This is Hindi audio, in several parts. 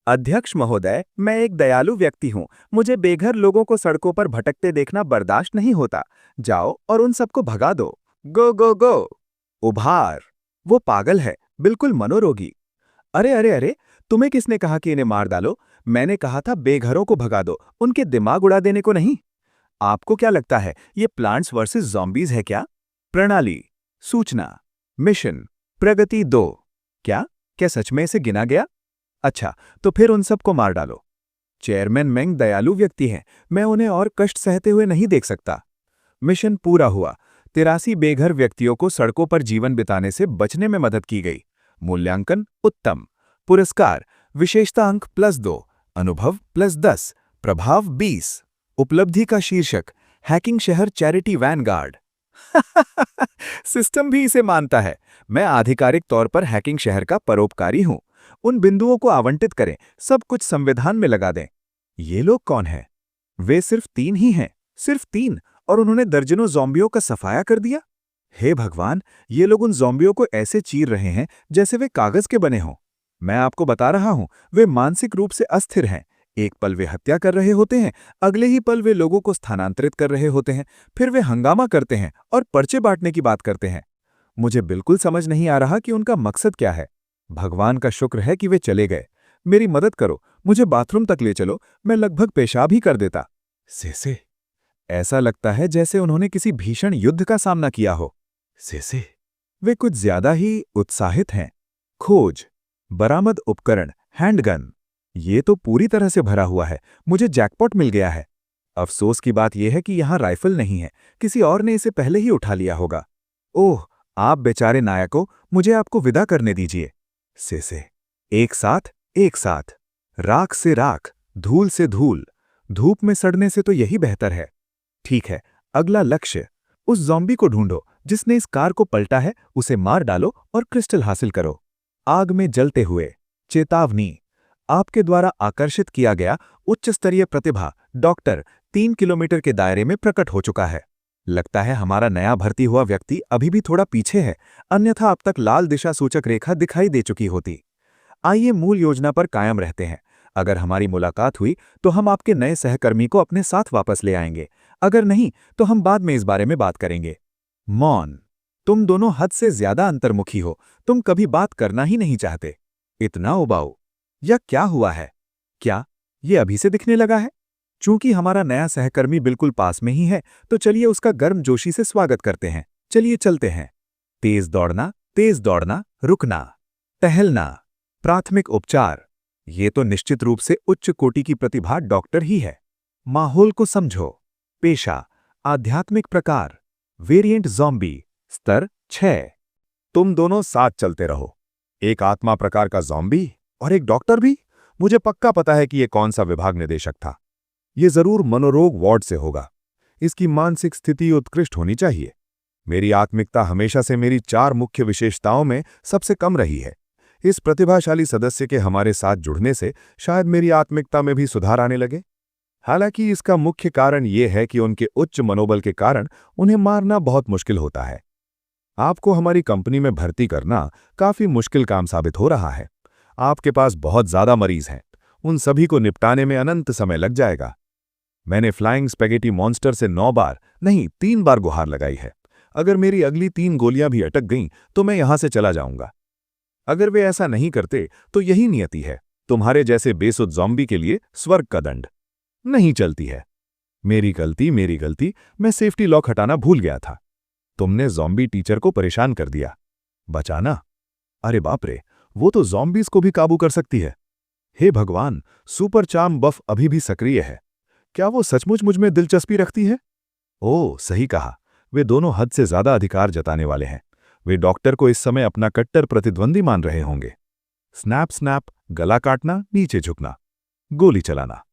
अध्यक्ष महोदय, मैं एक दयालु व्यक्ति हूँ। मुझे बेघर लोगों को सड़कों पर भटकते देखना बर्दाश्त नहीं होता। जाओ और उन सबको भगा दो। गो गो गो। उभार। वो पागल है, बिल्कुल मनोरोगी। अरे अरे अरे, तुम्हें किसने कहा कि इन्हें मार डालो? मैंने कहा था बेघरों को भगा दो, उनके दिमाग उड़ा देने को नहीं। आपको क्या लगता है ये प्लांट्स वर्सेस ज़ॉम्बीज है क्या? प्रणाली, सूचना, मिशन, प्रगति 2। क्या क्या सच में इसे गिना गया? अच्छा, तो फिर उन सबको मार डालो। चेयरमैन मेंग दयालु व्यक्ति हैं, मैं उन्हें और कष्ट सहते हुए नहीं देख सकता। मिशन पूरा हुआ। 83 बेघर व्यक्तियों को सड़कों पर जीवन बिताने से बचने में मदद की गई। मूल्यांकन उत्तम। पुरस्कार विशेषता अंक +2, अनुभव +10, प्रभाव 20। उपलब्धि का शीर्षक हैकिंग शहर चैरिटी वैनगार्ड। सिस्टम भी इसे मानता है। मैं आधिकारिक तौर पर हैकिंग शहर का परोपकारी हूं। उन बिंदुओं को आवंटित करें, सब कुछ संविधान में लगा दें। ये लोग कौन हैं? वे सिर्फ 3 ही हैं, सिर्फ 3, और उन्होंने दर्जनों ज़ॉम्बियों का सफाया कर दिया। हे भगवान, ये लोग उन ज़ॉम्बियों को ऐसे चीर रहे हैं जैसे वे कागज के बने हों। मैं आपको बता रहा हूं, वे मानसिक रूप से अस्थिर हैं। एक पल वे हत्या कर रहे होते हैं, अगले ही पल वे लोगों को स्थानांतरित कर रहे होते हैं, फिर वे हंगामा करते हैं और पर्चे बांटने की बात करते हैं। मुझे बिल्कुल समझ नहीं आ रहा कि उनका मकसद क्या है। भगवान का शुक्र है कि वे चले गए। मेरी मदद करो, मुझे बाथरूम तक ले चलो, मैं लगभग पेशाब ही कर देता। सेसे, ऐसा लगता है जैसे उन्होंने किसी भीषण युद्ध का सामना किया हो। सेसे, वे कुछ ज्यादा ही उत्साहित हैं। खोज, बरामद उपकरण, हैंडगन। ये तो पूरी तरह से भरा हुआ है, मुझे जैकपॉट मिल गया है। अफसोस की बात यह है कि यहाँ राइफल नहीं है, किसी और ने इसे पहले ही उठा लिया होगा। ओह, आप बेचारे नायको, मुझे आपको विदा करने दीजिए। से एक साथ, एक साथ। राख से राख, धूल से धूल। धूप में सड़ने से तो यही बेहतर है। ठीक है, अगला लक्ष्य। उस ज़ॉम्बी को ढूंढो जिसने इस कार को पलटा है, उसे मार डालो और क्रिस्टल हासिल करो। आग में जलते हुए। चेतावनी, आपके द्वारा आकर्षित किया गया उच्च स्तरीय प्रतिभा डॉक्टर 3 किलोमीटर के दायरे में प्रकट हो चुका है। लगता है हमारा नया भर्ती हुआ व्यक्ति अभी भी थोड़ा पीछे है, अन्यथा अब तक लाल दिशा सूचक रेखा दिखाई दे चुकी होती। आइए मूल योजना पर कायम रहते हैं। अगर हमारी मुलाकात हुई तो हम आपके नए सहकर्मी को अपने साथ वापस ले आएंगे, अगर नहीं तो हम बाद में इस बारे में बात करेंगे। मौन, तुम दोनों हद से ज्यादा अंतर्मुखी हो, तुम कभी बात करना ही नहीं चाहते। इतना उबाऊ, या क्या हुआ है? क्या ये अभी से दिखने लगा है? चूंकि हमारा नया सहकर्मी बिल्कुल पास में ही है, तो चलिए उसका गर्मजोशी से स्वागत करते हैं। चलिए चलते हैं। तेज दौड़ना, रुकना, टहलना, प्राथमिक उपचार। ये तो निश्चित रूप से उच्च कोटि की प्रतिभा डॉक्टर ही है। माहौल को समझो। पेशा, आध्यात्मिक प्रकार, वेरिएंट ज़ॉम्बी, स्तर 6। तुम दोनों साथ चलते रहो। एक आत्मा प्रकार का ज़ॉम्बी और एक डॉक्टर भी। मुझे पक्का पता है कि ये कौन सा विभाग निदेशक था। ये जरूर मनोरोग वार्ड से होगा। इसकी मानसिक स्थिति उत्कृष्ट होनी चाहिए। मेरी आत्मिकता हमेशा से मेरी 4 मुख्य विशेषताओं में सबसे कम रही है। इस प्रतिभाशाली सदस्य के हमारे साथ जुड़ने से शायद मेरी आत्मिकता में भी सुधार आने लगे। हालांकि इसका मुख्य कारण ये है कि उनके उच्च मनोबल के कारण उन्हें मारना बहुत मुश्किल होता है। आपको हमारी कंपनी में भर्ती करना काफी मुश्किल काम साबित हो रहा है। आपके पास बहुत ज्यादा मरीज हैं, उन सभी को निपटाने में अनंत समय लग जाएगा। मैंने फ्लाइंग स्पेगेटी मॉन्स्टर से 9 बार नहीं 3 बार गुहार लगाई है। अगर मेरी अगली 3 गोलियां भी अटक गईं तो मैं यहां से चला जाऊंगा। अगर वे ऐसा नहीं करते तो यही नियति है। तुम्हारे जैसे बेसुध ज़ॉम्बी के लिए स्वर्ग का दंड नहीं चलती है। मेरी गलती, मैं सेफ्टी लॉक हटाना भूल गया था। तुमने ज़ॉम्बी टीचर को परेशान कर दिया। बचाना? अरे बाप रे, वो तो ज़ॉम्बीज को भी काबू कर सकती है। हे भगवान, सुपर चार्म बफ अभी भी सक्रिय है। क्या वो सचमुच मुझ में दिलचस्पी रखती है? ओह, सही कहा, वे दोनों हद से ज्यादा अधिकार जताने वाले हैं। वे डॉक्टर को इस समय अपना कट्टर प्रतिद्वंदी मान रहे होंगे। स्नैप स्नैप, गला काटना, नीचे झुकना, गोली चलाना,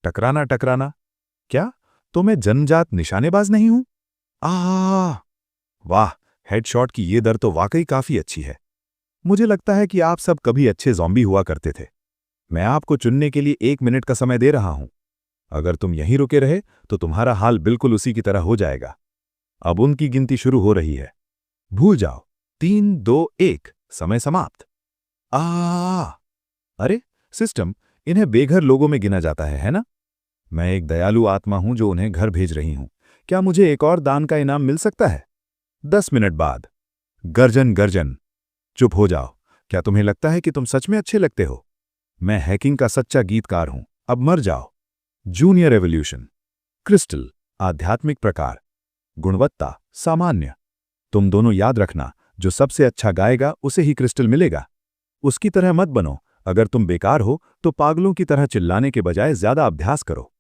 टकराना। क्या तो मैं जन्मजात निशानेबाज नहीं हूं? आ वाह, हेडशॉट की ये दर तो वाकई काफी अच्छी है। मुझे लगता है कि आप सब कभी अच्छे ज़ॉम्बी हुआ करते थे। मैं आपको चुनने के लिए 1 मिनट का समय दे रहा हूं। अगर तुम यहीं रुके रहे तो तुम्हारा हाल बिल्कुल उसी की तरह हो जाएगा। अब उनकी गिनती शुरू हो रही है। भूल जाओ। 3, 2, 1, समय समाप्त। अरे सिस्टम, इन्हें बेघर लोगों में गिना जाता है ना? मैं एक दयालु आत्मा हूं जो उन्हें घर भेज रही हूं। क्या मुझे एक और दान का इनाम मिल सकता है? 10 मिनट बाद। गर्जन गर्जन। चुप हो जाओ। क्या तुम्हें लगता है कि तुम सच में अच्छे लगते हो? मैं हैकिंग का सच्चा गीतकार हूं। अब मर जाओ। Junior evolution. क्रिस्टल, आध्यात्मिक प्रकार। गुणवत्ता, सामान्य। तुम दोनों याद रखना, जो सबसे अच्छा गाएगा उसे ही क्रिस्टल मिलेगा। उसकी तरह मत बनो। अगर तुम बेकार हो तो पागलों की तरह चिल्लाने के बजाय ज्यादा अभ्यास करो।